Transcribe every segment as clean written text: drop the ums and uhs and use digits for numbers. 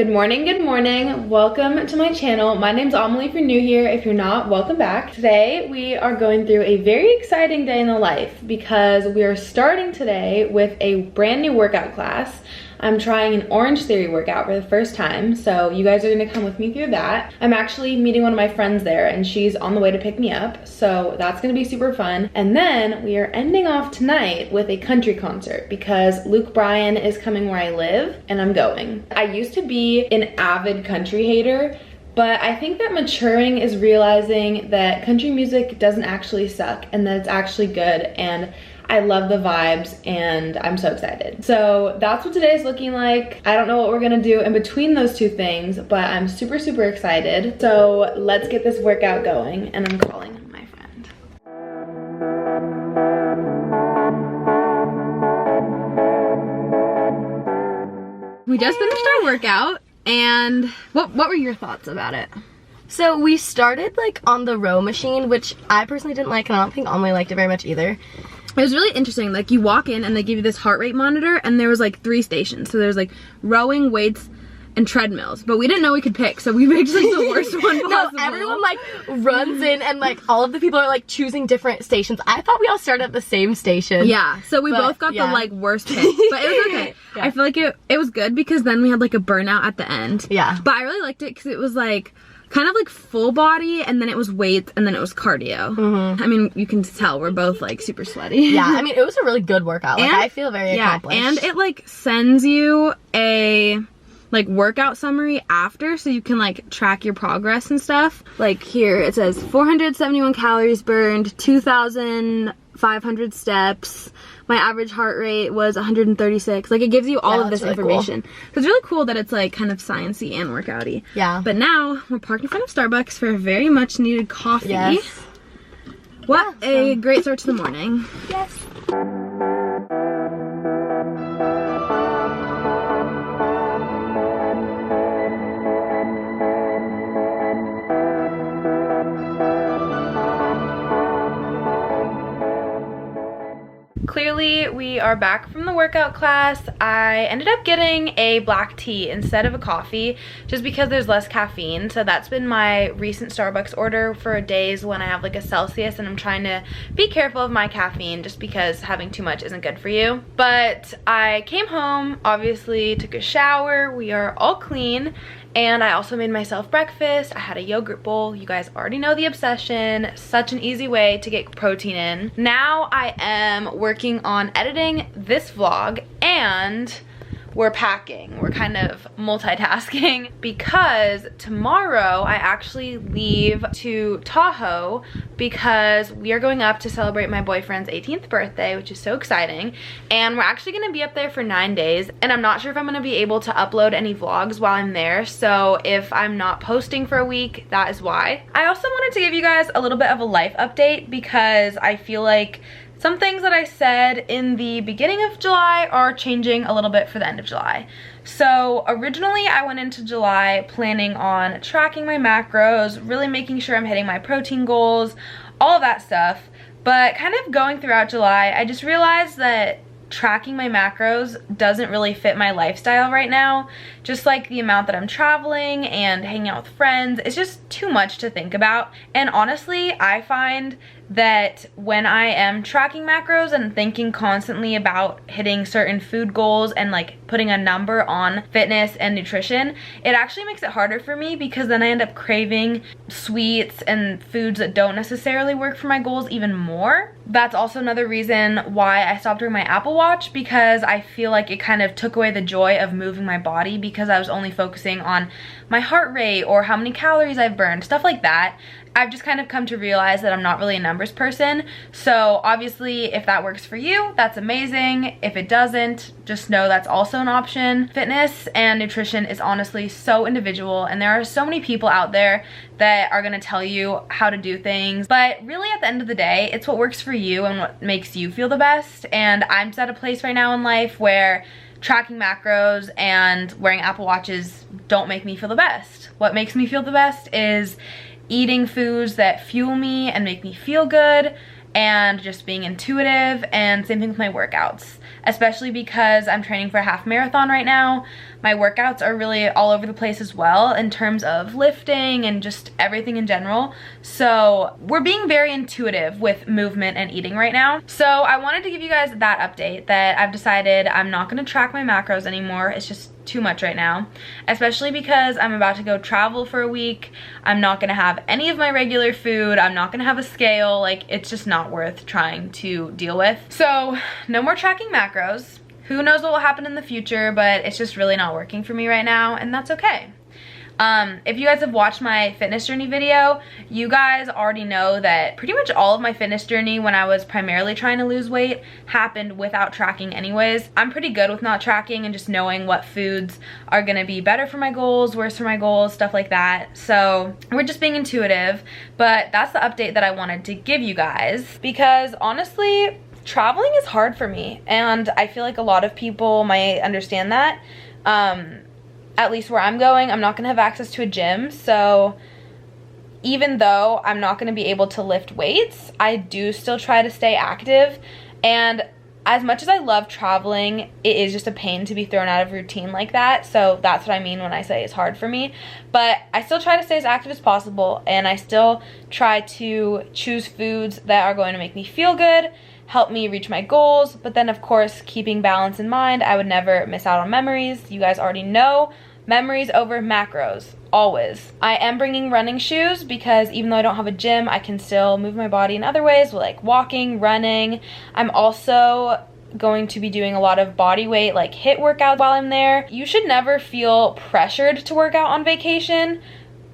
Good morning, good morning. Welcome to my channel. My name's Amelie if you're new here. If you're not, welcome back. Today we are going through a very exciting day in the life because we are starting today with a brand new workout class. I'm trying an Orange Theory workout for the first time, so you guys are gonna come with me through that. I'm actually meeting one of my friends there and she's on the way to pick me up, so that's gonna be super fun. And then we are ending off tonight with a country concert because Luke Bryan is coming where I live and I'm going. I used to be an avid country hater, but I think that maturing is realizing that country music doesn't actually suck and that it's actually good, and I love the vibes and I'm so excited. So that's what today is looking like. I don't know what we're gonna do in between those two things, but I'm super, super excited. So let's get this workout going, and I'm calling my friend. We just finished our workout, and what were your thoughts about it? So we started like on the row machine, which I personally didn't like, and I don't think Amelie liked it very much either. It was really interesting. Like, you walk in and they give you this heart rate monitor, and there was like 3 stations. So there's like rowing, weights, and treadmills. But we didn't know we could pick, so we picked like the worst one possible. No, everyone like runs in and like all of the people are like choosing different stations. I thought we all started at the same station. Yeah, so we both got the like worst pick, but it was okay. Yeah. I feel like it was good because then we had like a burnout at the end. Yeah. But I really liked it because it was like kind of like full body, and then it was weights, and then it was cardio. I mean, you can tell we're both like super sweaty. Yeah, I mean, it was a really good workout. Like, I feel very accomplished. And it like sends you a like workout summary after, so you can like track your progress and stuff. Like here it says 471 calories burned, 2,500 steps. My average heart rate was 136. Like, it gives you all of this really information. Cool. So it's really cool that it's like kind of sciencey and workouty. Yeah. But now we're parked in front of Starbucks for a very much needed coffee. Yes. What a great start to the morning. Yes. Clearly, we are back from the workout class. I ended up getting a black tea instead of a coffee just because there's less caffeine. So that's been my recent Starbucks order for days when I have like a Celsius, and I'm trying to be careful of my caffeine just because having too much isn't good for you. But I came home, obviously took a shower. We are all clean. And I also made myself breakfast. I had a yogurt bowl. You guys already know the obsession. Such an easy way to get protein in. Now I am working on editing this vlog, and we're packing. We're kind of multitasking because tomorrow I actually leave to Tahoe because we are going up to celebrate my boyfriend's 18th birthday, which is so exciting. And we're actually gonna be up there for 9 days, and I'm not sure if I'm gonna be able to upload any vlogs while I'm there. So if I'm not posting for a week, that is why. I also wanted to give you guys a little bit of a life update because I feel like some things that I said in the beginning of July are changing a little bit for the end of July. So originally I went into July planning on tracking my macros, really making sure I'm hitting my protein goals, all of that stuff. But kind of going throughout July, I just realized that tracking my macros doesn't really fit my lifestyle right now. Just like the amount that I'm traveling and hanging out with friends, it's just too much to think about. And honestly, I find that when I am tracking macros and thinking constantly about hitting certain food goals and like putting a number on fitness and nutrition, it actually makes it harder for me because then I end up craving sweets and foods that don't necessarily work for my goals even more. That's also another reason why I stopped wearing my Apple Watch, because I feel like it kind of took away the joy of moving my body because I was only focusing on my heart rate or how many calories I've burned, stuff like that. I've just kind of come to realize that I'm not really a numbers person. So obviously if that works for you, that's amazing. If it doesn't, just know that's also an option. Fitness and nutrition is honestly so individual, and there are so many people out there that are gonna tell you how to do things. But really at the end of the day, it's what works for you and what makes you feel the best. And I'm just at a place right now in life where tracking macros and wearing Apple Watches don't make me feel the best. What makes me feel the best is eating foods that fuel me and make me feel good, and just being intuitive, and same thing with my workouts, especially because I'm training for a half marathon right now. My workouts are really all over the place as well in terms of lifting and just everything in general. So we're being very intuitive with movement and eating right now. So I wanted to give you guys that update, that I've decided I'm not gonna track my macros anymore. It's just too much right now, especially because I'm about to go travel for a week. I'm not gonna have any of my regular food. I'm not gonna have a scale. Like, it's just not worth trying to deal with. So no more tracking macros. Who knows what will happen in the future, but it's just really not working for me right now, and that's okay. If you guys have watched my fitness journey video, you guys already know that pretty much all of my fitness journey when I was primarily trying to lose weight happened without tracking anyways. I'm pretty good with not tracking and just knowing what foods are gonna be better for my goals, worse for my goals, stuff like that. So we're just being intuitive, but that's the update that I wanted to give you guys, because honestly, traveling is hard for me, and I feel like a lot of people might understand that. At least where I'm going, I'm not gonna have access to a gym, so even though I'm not gonna be able to lift weights, I do still try to stay active. And as much as I love traveling, it is just a pain to be thrown out of routine like that. So that's what I mean when I say it's hard for me. But I still try to stay as active as possible, and I still try to choose foods that are going to make me feel good, help me reach my goals, but then of course keeping balance in mind. I would never miss out on memories. You guys already know, memories over macros, always. I am bringing running shoes because even though I don't have a gym, I can still move my body in other ways, like walking, running. I'm also going to be doing a lot of body weight, like HIIT workouts while I'm there. You should never feel pressured to work out on vacation,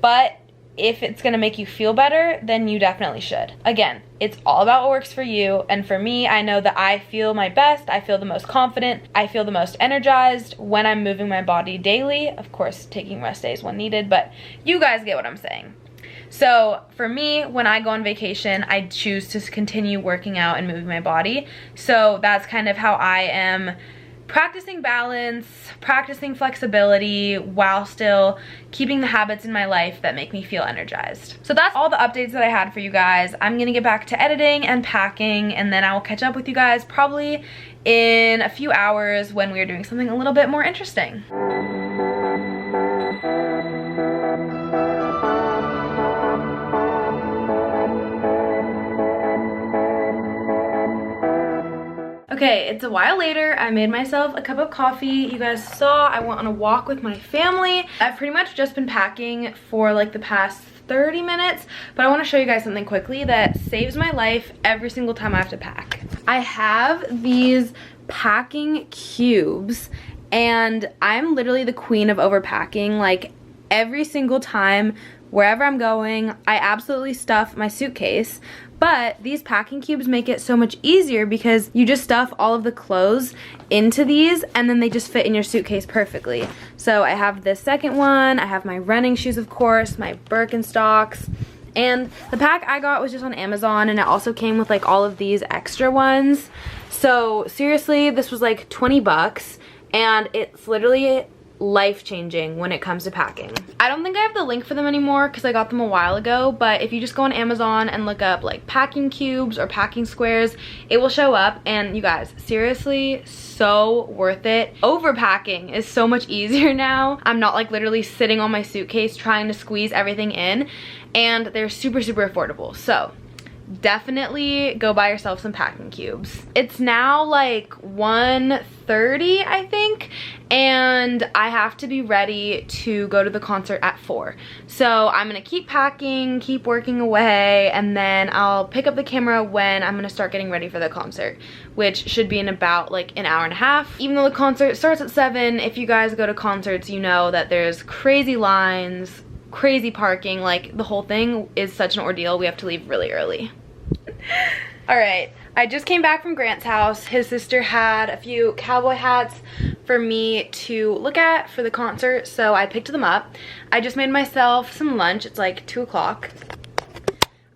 but if it's gonna make you feel better, then you definitely should. Again, it's all about what works for you, and for me, I know that I feel my best, I feel the most confident, I feel the most energized when I'm moving my body daily. Of course, taking rest days when needed, but you guys get what I'm saying. So for me, when I go on vacation, I choose to continue working out and moving my body. So that's kind of how I am practicing balance, practicing flexibility, while still keeping the habits in my life that make me feel energized. So that's all the updates that I had for you guys. I'm gonna get back to editing and packing, and then I will catch up with you guys probably in a few hours when we are doing something a little bit more interesting. Okay, it's a while later. I made myself a cup of coffee. You guys saw I went on a walk with my family. I've pretty much just been packing for like the past 30 minutes, but I want to show you guys something quickly that saves my life every single time I have to pack. I have these packing cubes, and I'm literally the queen of overpacking. Like, every single time, wherever I'm going, I absolutely stuff my suitcase. But these packing cubes make it so much easier because you just stuff all of the clothes into these and then they just fit in your suitcase perfectly. So I have this second one, I have my running shoes, of course, my Birkenstocks, and the pack I got was just on Amazon, and it also came with like all of these extra ones. So seriously, this was like 20 bucks, and it's literally life-changing when it comes to packing. I don't think I have the link for them anymore because I got them a while ago, but if you just go on Amazon and look up like packing cubes or packing squares, it will show up. And you guys, seriously, so worth it. Overpacking is so much easier now. I'm not like literally sitting on my suitcase trying to squeeze everything in, and they're super affordable. So definitely go buy yourself some packing cubes. It's now like 1:30, I think, and I have to be ready to go to the concert at 4. So I'm gonna keep packing, keep working away, and then I'll pick up the camera when I'm gonna start getting ready for the concert, which should be in about like an hour and a half. Even though the concert starts at 7, if you guys go to concerts, you know that there's crazy lines, crazy parking, like the whole thing is such an ordeal. We have to leave really early. All right, I just came back from Grant's house. His sister had a few cowboy hats for me to look at for the concert, so I picked them up. I just made myself some lunch. It's like 2 o'clock.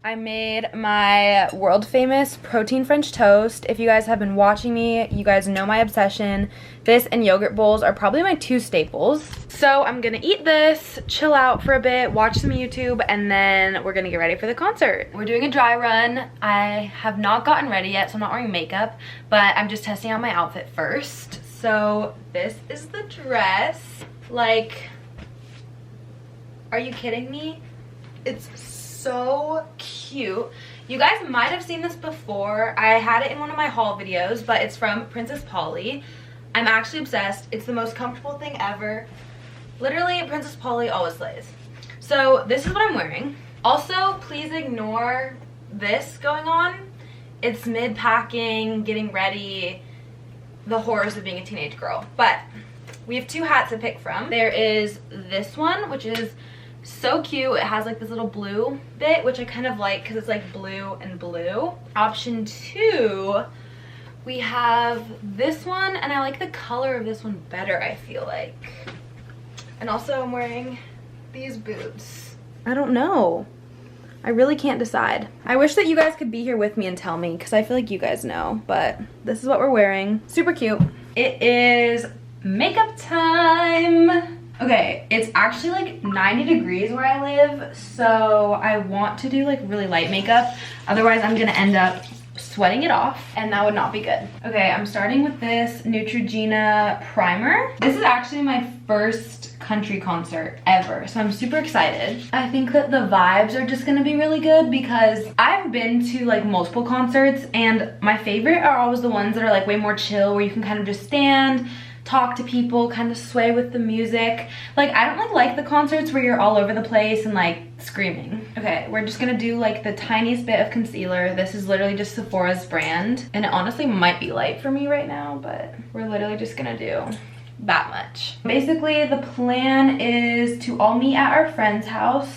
I made my world famous protein French toast. If you guys have been watching me, you guys know my obsession. This and yogurt bowls are probably my two staples. So I'm gonna eat this, chill out for a bit, watch some YouTube, and then we're gonna get ready for the concert. We're doing a dry run. I have not gotten ready yet, so I'm not wearing makeup, but I'm just testing out my outfit first. So this is the dress. Like, are you kidding me? It's so cute. You guys might have seen this before. I had it in one of my haul videos, but it's from Princess Polly. I'm actually obsessed. It's the most comfortable thing ever. Literally, Princess Polly always slays. So this is what I'm wearing. Also, please ignore this going on. It's mid-packing, getting ready, the horrors of being a teenage girl. But we have two hats to pick from. There is this one, which is so cute. It has like this little blue bit, which I kind of like because it's like blue and blue. Option 2, we have this one, and I like the color of this one better, I feel like. And also I'm wearing these boots. I don't know. I really can't decide. I wish that you guys could be here with me and tell me, because I feel like you guys know, but this is what we're wearing. Super cute. It is makeup time. Okay, it's actually like 90 degrees where I live, so I want to do like really light makeup. Otherwise, I'm gonna end up sweating it off, and that would not be good. Okay, I'm starting with this Neutrogena primer. This is actually my first country concert ever, so I'm super excited. I think that the vibes are just gonna be really good because I've been to like multiple concerts, and my favorite are always the ones that are like way more chill, where you can kind of just stand, talk to people, kind of sway with the music. Like, I don't like the concerts where you're all over the place and like screaming. Okay, we're just gonna do like the tiniest bit of concealer. This is literally just Sephora's brand, and it honestly might be light for me right now, but we're literally just gonna do that much. Basically, the plan is to all meet at our friend's house,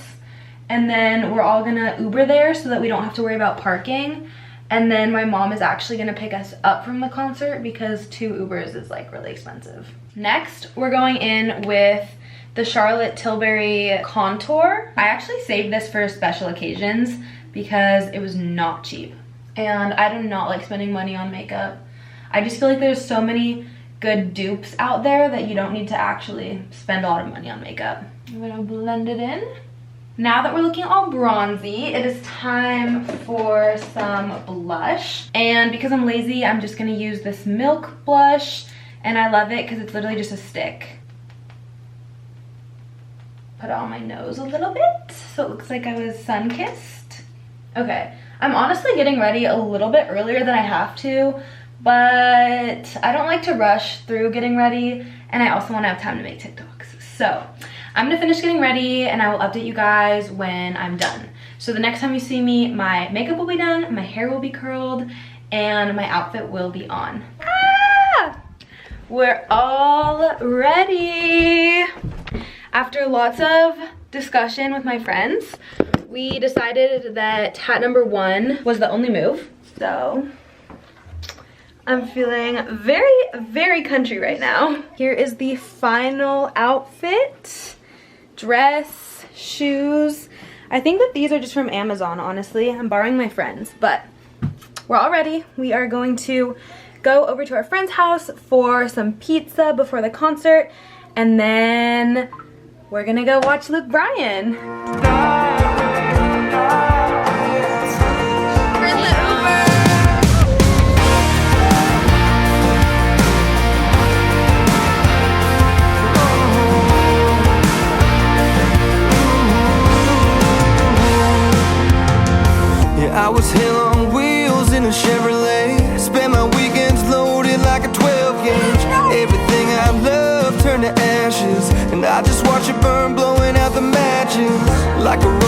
and then we're all gonna Uber there so that we don't have to worry about parking. And then my mom is actually gonna pick us up from the concert because 2 Ubers is like really expensive. Next, we're going in with the Charlotte Tilbury Contour. I actually saved this for special occasions because it was not cheap. And I do not like spending money on makeup. I just feel like there's so many good dupes out there that you don't need to actually spend a lot of money on makeup. I'm gonna blend it in. Now that we're looking all bronzy, it is time for some blush. And because I'm lazy, I'm just gonna use this Milk blush, and I love it because it's literally just a stick. Put it on my nose a little bit so it looks like I was sun-kissed. Okay, I'm honestly getting ready a little bit earlier than I have to, but I don't like to rush through getting ready, and I also want to have time to make TikToks. So I'm gonna finish getting ready, and I will update you guys when I'm done. So the next time you see me, my makeup will be done, my hair will be curled, and my outfit will be on. Ah! We're all ready. After lots of discussion with my friends, we decided that hat number 1 was the only move. So I'm feeling very, very country right now. Here is the final outfit. Dress, shoes. I think that these are just from Amazon, honestly. I'm borrowing my friend's, but we're all ready. We are going to go over to our friend's house for some pizza before the concert, and then we're gonna go watch Luke Bryan. I was hell on wheels in a Chevrolet. Spent my weekends loaded like a 12-gauge. Everything I loved turned to ashes, and I just watch it burn, blowing out the matches like a